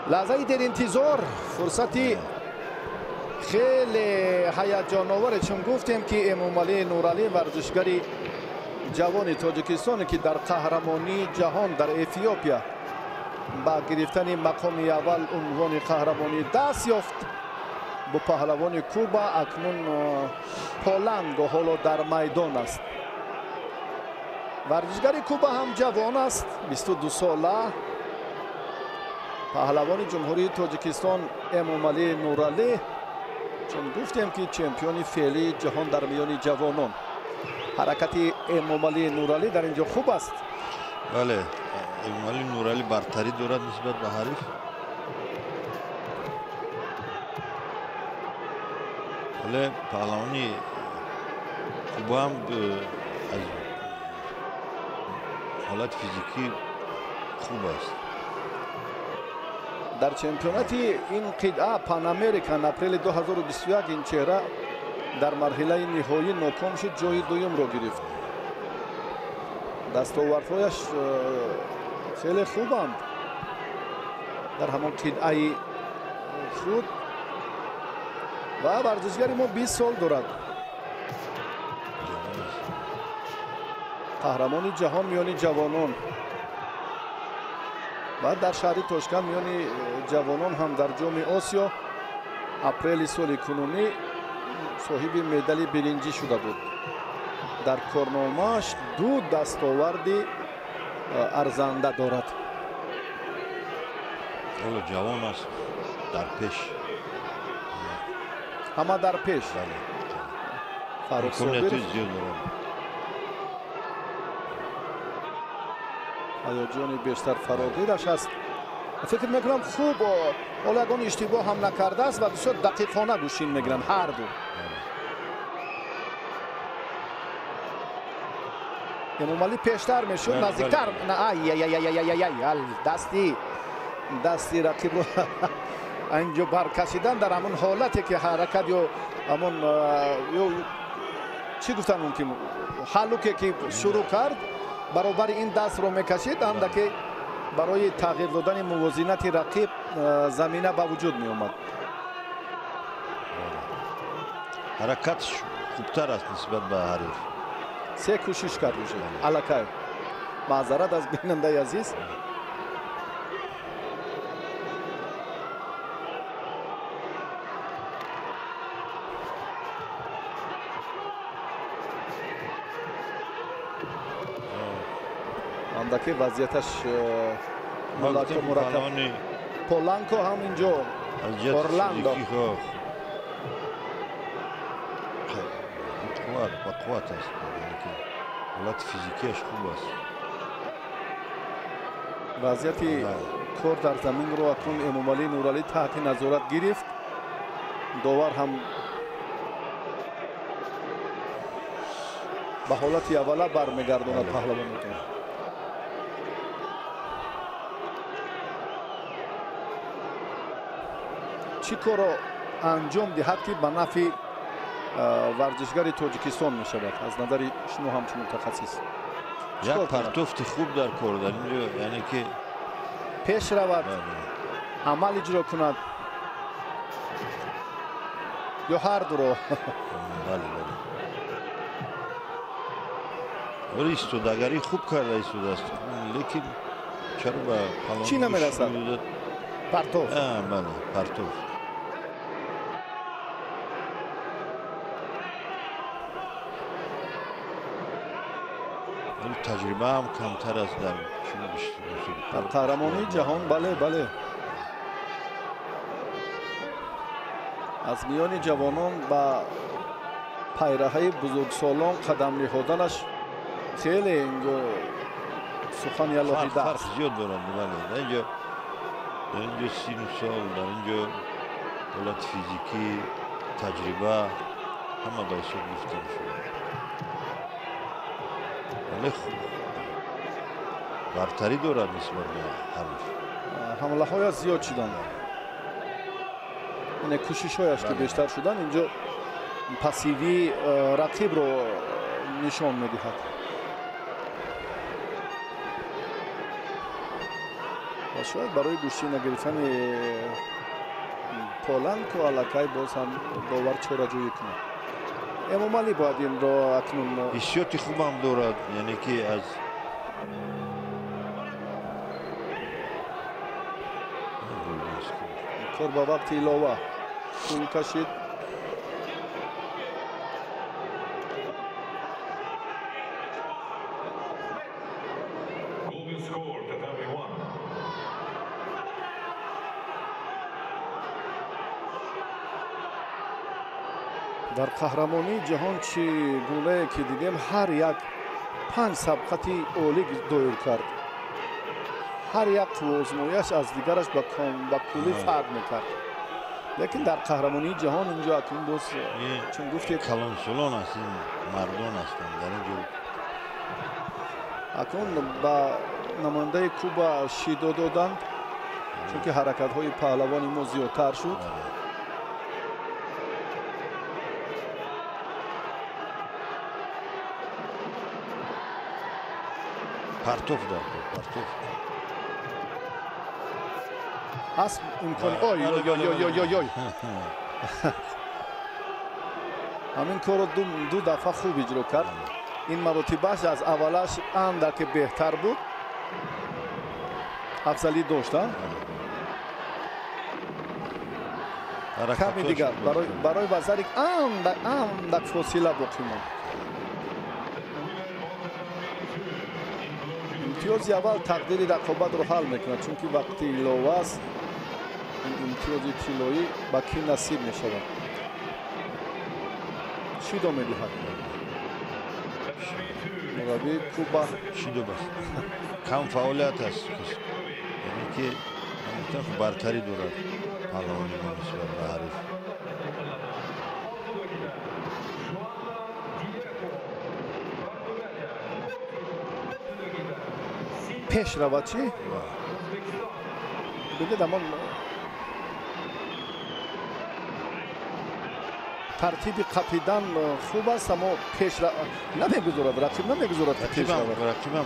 لحظه در انتظار فرصتی خیلی هیجان آوره، چون گفتیم که امامعلی نورعلی ورزشگری جوان تاجیکستان که در قهرمانی جهان در اتیوپیا با گرفتن مقام اول عنوان قهرمانی دست یافت با پهلوان کوبا. اکنون پولند حالا در میدان است. ورزشگر کوبا هم جوان است، 22 ساله. پهلوان جمهوری تاجیکستان امامعلی نورعلی، چون گفتیم که چمپیون فعلی جهان در میان جوانان. حرکت امامعلی نورعلی در اینجا خوب است. بله، امامعلی نورعلی برتری دارد نسبت به حریف. ولی پهلوانی کوبا هم از حالت فیزیکی خوب است. در چمپیونات این قطعه پان امریکن اپریل 2021 این چهره در مرحله نهایی ناکام شد، جای دوم را گرفت. دستاوردهایش خیلی خوبند در همان قطعه خود. و ورزشگری ما 20 سال دارد، قهرمانی جهان میان جوانان و در شهر تاشکند میان جوانان هم در جام آسیا اپریل سال کنونی صاحب مدال برنجی شده بود. در کارنامه‌اش 2 دستاورد ارزنده دارد. جوان است، در پیش، همه در پیش. فاروق صابر هیجان بیشتر فراگیرش است. فکر میکنم خوب اولگان اشتباه هم نکرده است و بسیار دقیقانه گوشین میگیرن هر دو. امامعلی پیشتر میشد، نزدیکتر. دستی رقیب رو اینجا برکشیدن در همون حالتی که حرکت یا همون چی گفتن اون که حلوکی که شروع کرد برابر این دست رو میکشید، اندکی برای تغییر دادن موازنت رقیب زمینه به وجود می آمد. حرکتش خوبتر است نسبت به حریف. 3 کوشش کرد میشه. الکای معذرت از بیننده عزیز. اندکی وضعیتش مرکب. پولانکو هم اینجا اورلاندو قوت است، حالت فیزیکیش خوب است. وضعیت کار در زمین رو اکنون امامعلی نورعلی تحت نظارت گرفت. داور هم به حالت اوله برمیگرداند پهلوان. چی کار را انجام دهد که به نفع ورزشگر تاجیکستان می شود از نظر شما همچون متخصص؟ یک پرتوفت خوب در کار در اینجا، یعنی که پیش رود، عمل اجرا کند یا هر دو را. ولی ایستادگری خوب کرده ایستاده است، لیکن چرا به پهلوان چی نمیرسد؟ پرتوف. بله، پرتوف. تجربه هم کمتر است در قهرمانی جهان. بله. از میان جوانان با پیرهی بزرگسالان قدم نهادنش خیلی اینجا سخن یلاهیده فرق زیاد دارند. بله، در اینجا سین و سال، در اینجا حالت فیزیکی، تجربه همه به حساب گرفته میشه. ولی خوب برتری دارد نسبت به حریف. حمله های زیاد شدن، این کوشش هایش که بیشتر شدن اینجا پسیوی رقیب رو نشان میدهد. شاید برای گوشی نگرفتن پولند که علاقه باز هم داور چاره‌جویی کنه. امام علی باید این را اکنون حسیاتی خوب هم دارد، یعنی که از کار با وقت ایلاوه طول کشید. در قهرمانی جهان چی گونه که دیدیم هر یک 5 سبقتی اولی دایر کرد. هر یک آزمایش از دیگرش با کلی فرق میکرد. لیکن در قهرمانی جهان اینجا اکنون باز چون گفتید کلانسولان است، این مردان هستند در اینجا. اکنون با نماینده کوبا شیدو دادند چون که حرکت های پهلوانی ما زیادتر شد. پرتوف داد، پرتوف هست امکانی آی همین کار رو دو دفعه خوب اجرا کرد. این مراتبش از اولش اندک بهتر بود، افضلی داشتن. کمی دیگر برای وزارک اندک فاصله باقی ماند. امتیاز اول تقدیر رقابت رو حل میکنه چون که وقتی ایلاوه است این امتیاز طلایی با کی نصیب میشود. شیدو میدهد مربی کوبا. شیدو بس کم فعالیت است، یعنی که همین برتری دارد پهلوانی ما نسبت به حریف. پیش رود چی؟ بگید اما ترتیب قپیدن خوب است اما پیش نمیگذارد، رقیب نمیگذارد که پیش رود. رقیبم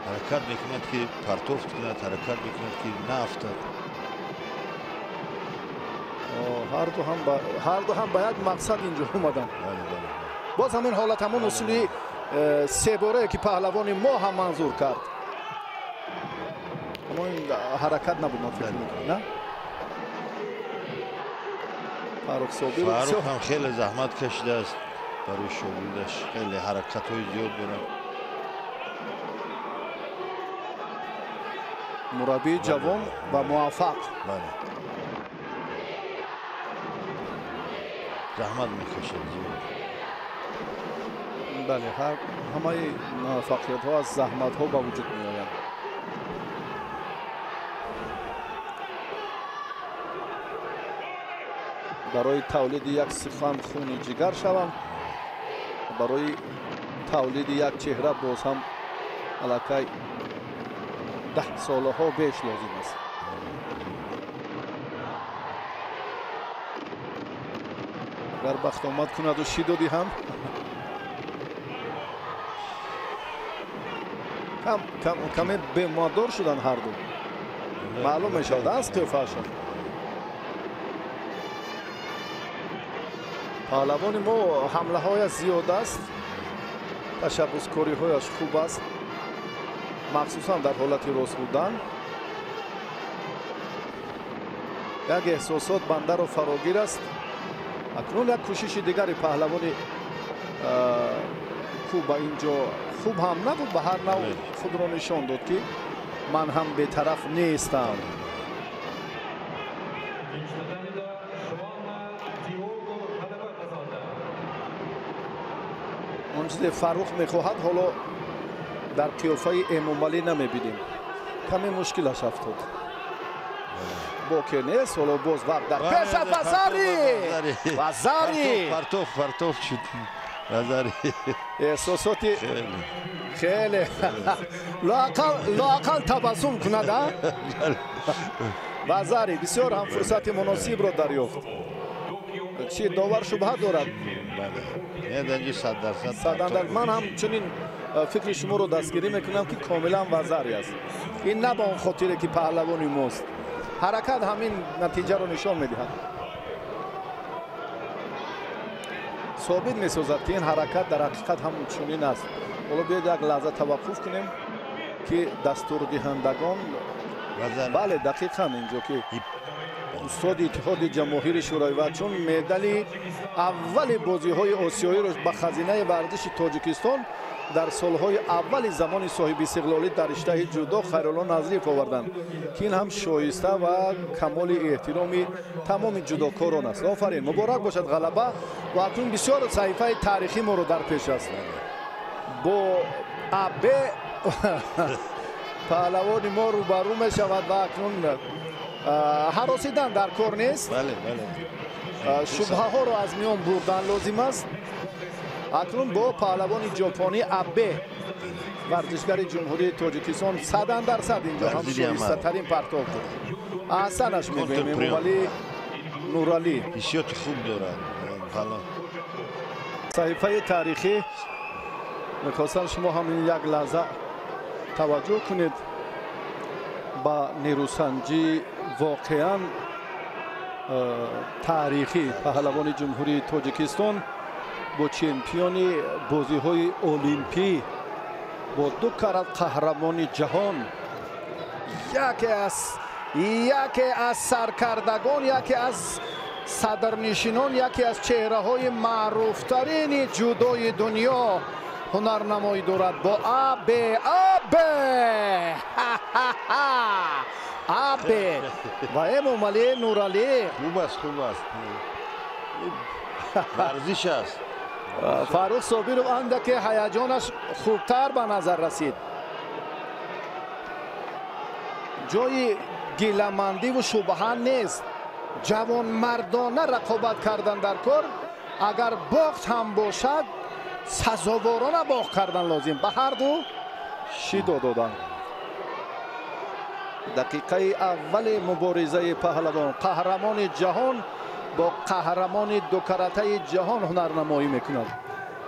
حرکت میکند که پرتوف کند، حرکت میکند که نافتد. هر دو هم باید مقصد اینجا اومدن. باز همین حالت همون اصولی سه باره که پهلوان ما هم منظور کرد اما این حرکت نبود. من فکر میکنم نه فاروق هم خیلی زحمت کشیده است برای شغلش، خیلی حرکت های زیاد دارد. مربی جوان و موفق. زحمت میکشد زیاد. بله، همه موفقیت ها از زحمت ها با وجود می آیند. برای تولید یک سخن خون جگر شوم، برای تولید یک چهره باز هم علاقه 10 ساله ها بیش لازم است. اگر بخت آمد کند و شیدودی هم کمی به مادر شدن هر دو. معلوم می شود از قیافه‌شان. پهلوان ما حمله های زیاد است، تشبسکاری هایش خوب است، مخصوصا در حالت راست بودن. یک احساسات بنده رو فراگیر است. اکنون یک کوشش دیگری پهلوان کوبا اینجا خوب هم نبود، به هر نوع خود را نشان داد که من هم به طرف نیستم. اون چیزی فاروق میخواهد حالا در قیافه امام علی نمیبینیم. کمی مشکلش افتاد. باکی نیست، حالا باز وقت در پیش وزاری پرتوف شد وزاری. احساساتی خیلی لااقل تبسم کند. وزاری بسیار هم فرصت مناسب را دریافت. چی داور شبهه دارد؟ نه 100%. من هم چنین فکر شما رو دستگیری میکنم که کاملا وزری است. این نه به اون خاطره که پهلوانی ماست. حرکت همین نتیجه رو نشان میدهد. ثابت میسازد که این حرکت در حقیقت هم چنین است. حالا بیاید یک لحظه توقف کنیم که دستور دهندگان بله دقیقاً اینجا که استاد اتحاد جماهیر شورای و چون مدال اول بازی‌های آسیایی رو به خزینه ورزش تاجیکستان در سالهای اول زمان صاحب استقلالی در رشته جودو خیرالله نظریف آوردند که این هم شایسته و کمال احترام تمام جودوکاران است. آفرین، مبارک باشد غلبه و اکنون بسیار صحیفه تاریخی ما رو در پیش است. با ابه پهلوان ما روبرو می شود و اکنون هراسیدن در کار نیست. بله شبهه ها رو از میان بردن لازم است. اکنون با پهلوان ژاپنی ابه ورزشگر جمهوری تاجیکستان 100% اینجا هم شایسته ترین پرتاب بود. احسنش میبینیم ولی نورالی حسیات خوب دارد. صحیفه تاریخی میخواستم شما همین یک لحظه توجه کنید با نیروسنجی واقعا تاریخی پهلوان جمهوری تاجیکستان با چمپیون بازی‌های المپی با 2 کرات قهرمان جهان یکی از سرکردگان یکی از صدرنشینان یکی از چهره‌های معروف‌ترین جودوی دنیا هنرنمایی دارد با ابه و امومالی نورالی. خوب است ورزش است. فاروق صابر اندک هیجانش خوبتر به نظر رسید. جای گیله‌مندی و شبهه نیست. جوان مردانه رقابت کردن در کار، اگر باخت هم باشد سزاوارانه باخت کردن لازم. به هر دو شیدا دادن. دقیقه اول مبارزه پهلوان قهرمان جهان با قهرمان 2 کراته جهان هنرنمایی میکند.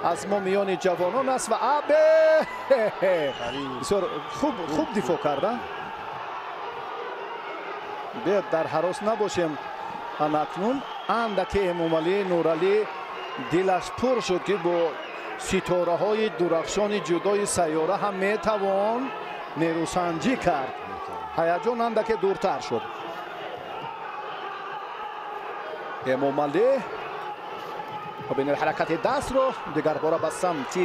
از ما میان جوانان است و ابه بسیار خوب دفاع کردن. بیاید در هراس نباشیم. اکنون اندک امومالی نورالی دلش پر شد که با ستاره های درخشان جودوی سیاره هم میتوان نیروسنجی کرد. هیجان اندک دورتر شد. امومالی ببینید حرکت دست رو دیگر باره به سمت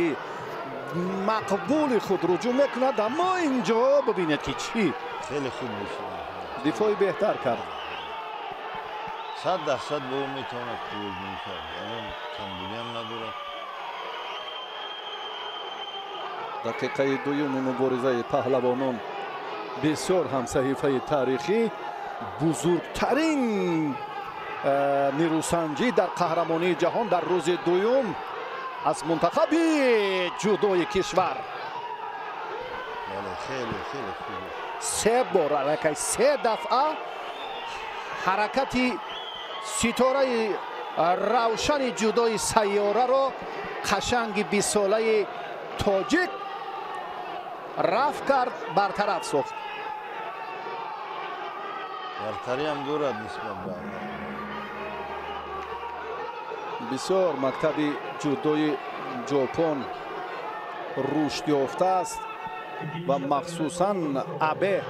مقبول خود رجوع میکند، اما اینجا ببینید که چی خیلی خوب میشه. دفاعی بهتر کرد. 100% به اون میتواند خروج میکرد. الان کمبودی هم ندارد. دقیقه دوم مبارزه پهلوانان بسیار هم صحیفه تاریخی. بزرگترین نیروسنجی در قهرمانی جهان در روز دوم از منتخب جودوی کشور. خیلی خوبه. 3 بار 3 دفعه حرکتی ستاره روشن جودوی سیاره رو قشنگ 20 ساله تاجیک رفت کرد، برطرف ساخت. برتری هم دارد نسبت به بسیار مکتب جودوی ژاپن رشد یافته است و مخصوصاً ابه.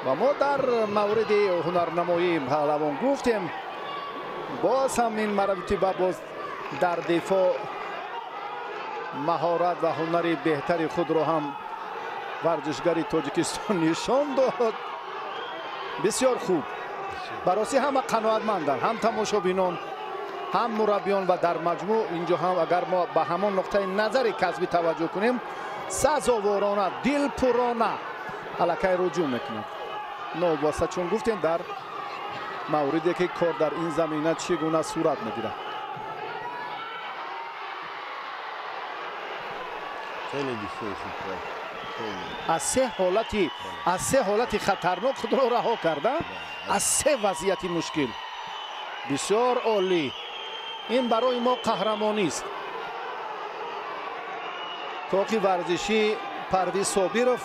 و ما در مورد هنرنمایی پهلوان گفتیم، باز هم این مرتبه باز در دفاع مهارت و هنر بهتری خود رو هم ورزشگر تاجیکستان نشان داد. بسیار خوب. برای همه قناعتمندند، هم تماشابینان هم مربیان و در مجموع اینجا هم اگر ما به همان نقطه نظر کسبی توجه کنیم سزاوارانه دلپرانه الکی رجوع میکنند. نوباسته چون گفتیم در موردی که کار در این زمینه چگونه صورت میگیره. خیلی دفاعی خوب. از سه حالتی خطرناک خود را رها کرده، از 3 وضعیتی مشکل. بسیار عالی. این برای ما قهرمانی است. коқи варзишӣ Парвиз Собиров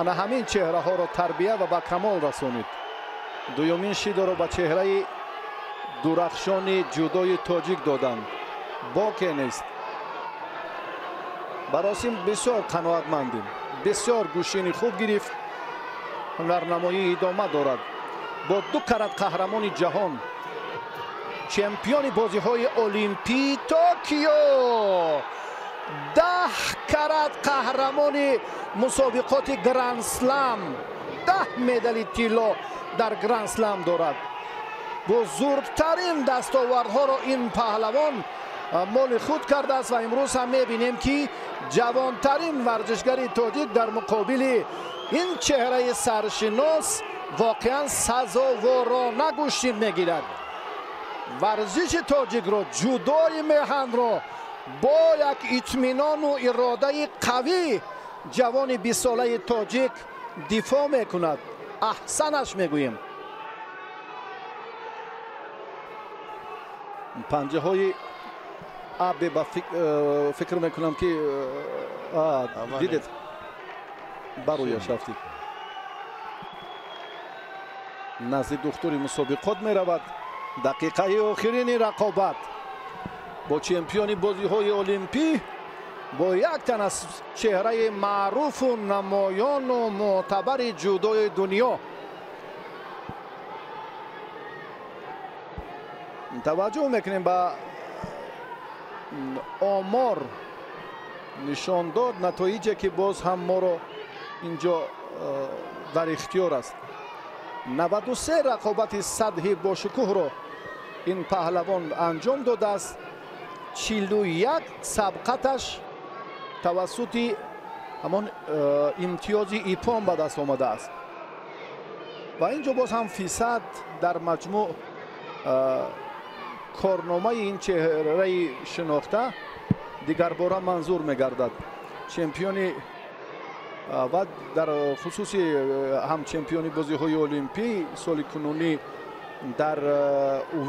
ана ҳамин чеҳраҳоро тарбия ва ба камол расонид. дуюмин шидоро ба чеҳраи дурахшони ҷудои тоҷик доданд. боке нест. баросим бисёр қаноатмандем. бисёр гӯшини хуб гирифт. ҳунарнамоӣ идома дорад. бо 2 карат қаҳрамони ҷаҳон, чемпиони бозиҳои олимпӣ Токио, 10 карат қаҳрамони мусобиқоти Гранд Слам, 10 медали тилло дар Гранд Слам дорад. бузургтарин дастовардҳоро ин паҳлавон моли худ кардааст ва имрӯз ҳам мебинем ки ҷавонтарин варзишгари тоҷик дар муқобили ин чеҳраи саршинос воқеан сазоворона гӯштин мегирад. варзиши тоҷикро, ҷудои меҳанро бо як итминону иродаи қавӣ ҷавони 20 солаи тоҷик дифоъ мекунад. аҳсанаш мегӯем. панҷаҳои абе ба фикр мекунам ки дидед барояш рафтид. назди духтури мусобиқот меравад. дақиқаи охирини рақобат бо чемпиони бозиҳои олимпӣ, бо як тан аз чеҳраи маъруфу намоёну мӯътабари ҷудои дунё. таваҷҷӯҳ мекунем ба омор нишон дод, натоиҷе ки боз ҳам моро инҷо дар ихтиёр аст. 93 рақобати сатҳи бошукӯҳро ин паҳлавон анҷом додааст. 41 сабқаташ тавассути ҳамон имтиёзи ипон ба даст омадааст. ва инҷо боз ҳам фисад дар маҷмӯъ корномаи ин чеҳраи шинохта дигарбора манзур мегардад. чемпиони ва дар хусуси ҳам чемпиони бозиҳои олимпӣ соли кунунӣ дар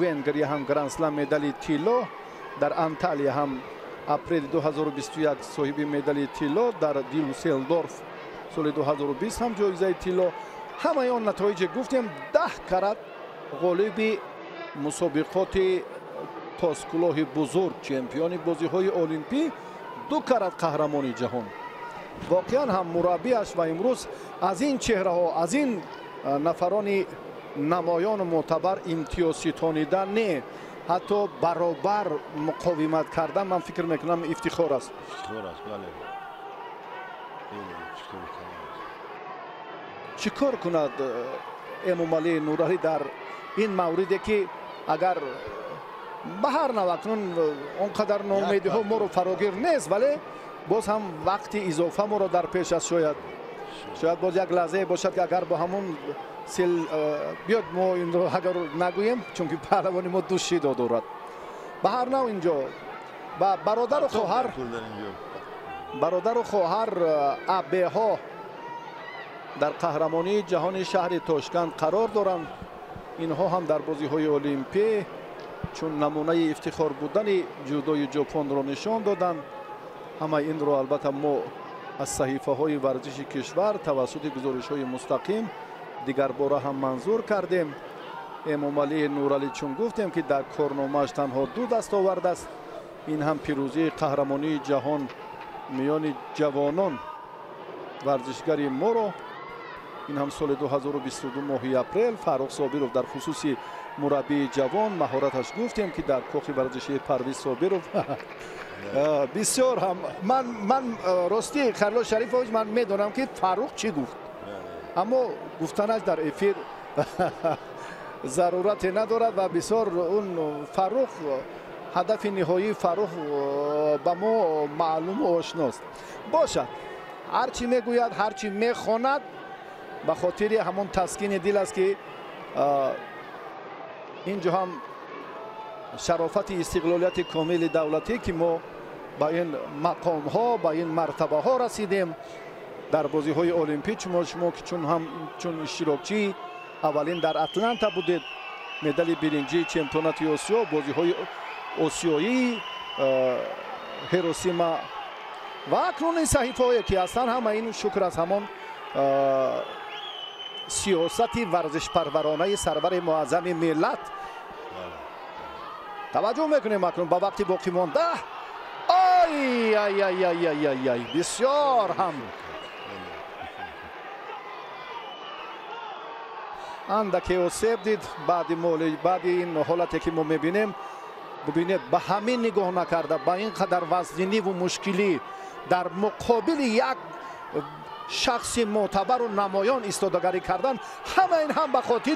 Венгрия ҳам Гранд Слам медали тилло, дар Анталия ҳам апрели 2021 соҳиби медали тилло, дар Дюссельдорф соли 2020 ҳам ҷоизаи тилло. ҳамаи он натоиҷе гуфтем 10 карат ғолиби мусобиқоти тоскулоҳи бузург, чемпиони бозиҳои олимпӣ, 2 карат қаҳрамони ҷаҳон. воқеан ҳам мураббиаш ва имрӯз аз ин чеҳраҳо, аз ин нафарони намоёну мӯътабар имтиёз ситонидан не, ҳатто баробар муқовимат кардан, ман фикр мекунам ифтихор аст. чӣ кор кунад Эмомалӣ Нуралӣ дар ин мавриде ки агар ба ҳар навъ акнун он қадар ноумедиҳо моро фарогир нест, вале боз ҳам вақти изофа моро дар пеш аст. шояд боз як лаҳзае бошад ки агар бо ҳамон сил биёд мо инро агар нагӯем, чунки паҳлавони мо 2 шидо дорад. ба ҳар навъ инҷо ба бародару хоҳар абеҳо дар қаҳрамонии ҷаҳони шаҳри Тошканд қарор доранд. инҳо ҳам дар бозиҳои олимпӣ чун намунаи ифтихор будани ҷудои ҷопонро нишон доданд. ҳамаи инро албатта мо аз саҳифаҳои варзиши кишвар тавассути гузоришҳои мустақим дигарбора ҳам манзур кардем. Эмомалӣ Нуралӣ чун гуфтем ки дар корномааш танҳо 2 дастовард аст. ин ҳам пирӯзии қаҳрамонии ҷаҳон миёни ҷавонон варзишгари моро. ин ҳам соли 2022 моҳи апрел Фаррух Собиров дар хусуси мураббии ҷавон маҳораташ гуфтем ки дар кохи варзишии Парвиз Собиров бисёр ҳам ман рости Харло Шарифович ман медонам ки Фаррух чӣ гуфт, аммо гуфтанаш дар эфир зарурате надорад ва бисёр он Фаррух, ҳадафи ниҳоии Фаррух ба мо маълуму ошност. бошад, ҳар чӣ мегӯяд, ҳар чӣ мехонад ба хотири ҳамон таскини дил аст ки инҷо ҳам шарофати истиқлолияти комили давлатӣ ки мо ба ин мақомҳо, ба ин мартабаҳо расидем дар бозиҳои олимпӣ. шумо ки чун иштирокчии аввалин дар Атланта будед, медали биринҷии чемпионати Осиё, бозиҳои осиёии Хиросима و اکنون این صحیفه هایی که هستن همه این شکر از همون سیاستی ورزش پرورانه سرور معظم ملت. توجه میکنیم اکنون با وقتی باقی مانده آی آی آی آی آی آی آی بسیار هم اندکی اوسیب دید. بعد این حالتی که ما میبینیم ببینید به همین نگاه نکرده، با این قدر وزنی و مشکلی در مقابل یک شخص معتبر و نمایان ایستادگی کردن، همه این هم به خاطر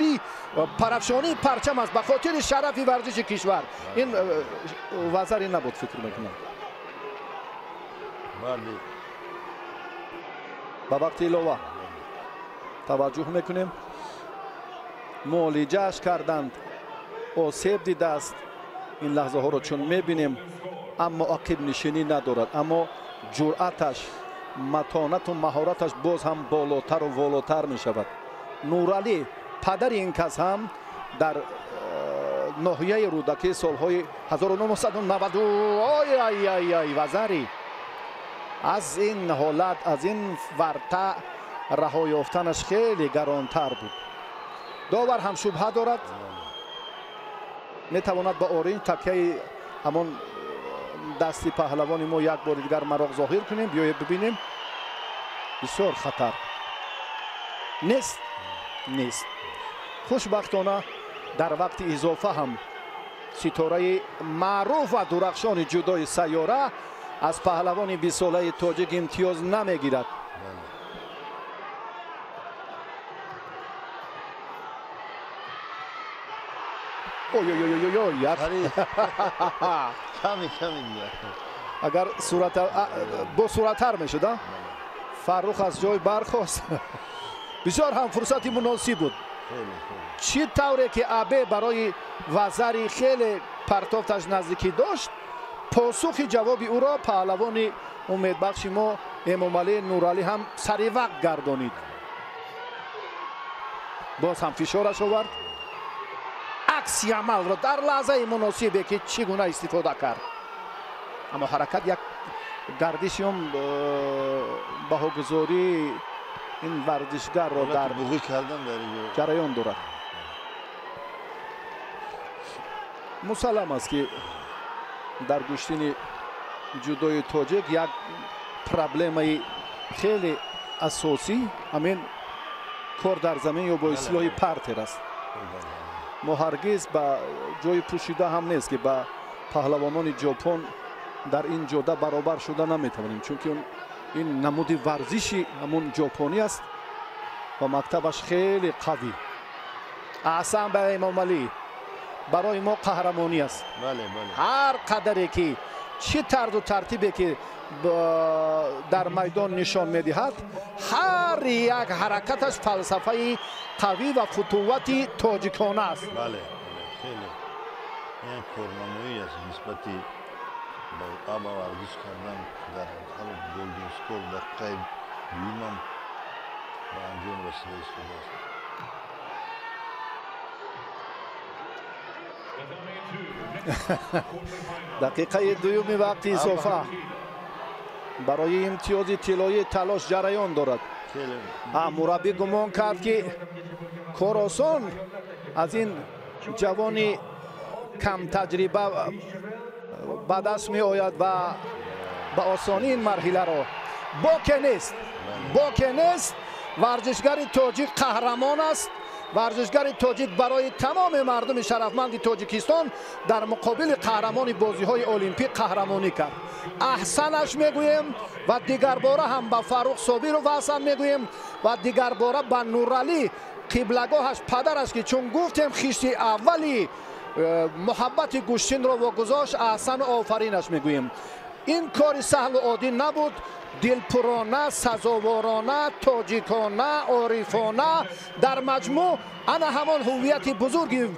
پرافشانی پرچم است، به خاطر شرف ورزش کشور. این وزری نبود فکر میکنم. با وقت ایلوه توجه میکنیم معالجهش کردند، آسیب دیده است. این لحظه ها رو چون میبینیم اما عقب نشینی ندارد، اما جرأتش، متانت و مهارتش باز هم بالاتر و والاتر می شود. نورعلی پدر این کس هم در ناحیه رودکی سالهای 1990 آی آی آی آی وزری از این حالت، از این ورطه رها یافتنش خیلی گرانتر بود. داور هم شبهه دارد، میتواند با اورنج تکیه همون دستی پهلوانی ما یک بار دیگر مراغ ظاهر کنیم. بیایید ببینیم. بسیار خطر نیست. خوشبختانه در وقت اضافه هم ستاره معروف و درخشان جودوی سیاره از پهلوان 20 ساله تاجیک امتیاز نمیگیرد. اگر با صورتتر میشد. فاروق از جای برخاست. بسیار هم فرصتی مناسب بود. چی طوره که ابه برای وزری خیلی پرتافتش نزدیکی داشت، پاسخ جوابی او را پهلوان امیدبخش ما امامعلی نورعلی هم سری وقت گردانید. باز هم فشارش آورد. عکس عمل را در لحظه مناسبی که چگونه استفاده کرد، اما حرکت یک گردشی هم بهاگذاری این ورزشگر را در جریان دارد. مسلم است که در گشتن جودوی تاجیک یک پرابلم خیلی اساسی همین کار در زمین یا با اصلاح پرتر است. ما هرگز به جای پوشیده هم نیست که با پهلوانان ژاپن در این جوده برابر شده نمیتوانیم، چون که این نمود ورزشی همون ژاپنی است و مکتبش خیلی قوی. احسن به امامعلی، برای ما قهرمانی است. هر قدری که چه طرز و ترتیبی که در میدان نشان میدهد، هر یک حرکتش فلسفه قوی و فتووت تاجیکانه است. خیلی این کارنامه‌ای است نسبتی با آب ورزش کردن در حال گلدن اسکور در قیب بیومم و انجام رسیده استفاده است. دقیقه دوم وقت اضافه برای امتیاز طلایی تلاش جریان دارد. مربی گمان کرد که کار آسان از این جوانی کم تجربه به دست می آید و به آسانی این مرحله را باک نیست. ورزشگر تاجیک قهرمان است. ورزشگر تاجیک برای تمام مردم شرفمند تاجیکستان در مقابل قهرمان بازی‌های المپیک قهرمانی کرد. احسنش میگویم و دیگر باره هم به فاروق صابر و احسن میگویم و دیگر باره به نورعلی قبلگاهش پدرش که چون گفتیم خیشت اولی محبت گوشتین را واگذاشت، احسن و آفرینش میگویم. این کار سهل و عادی نبود. دلپرانه، سزاوارانه، تاجیکانه، عارفانه، در مجموع انا همان هویت بزرگی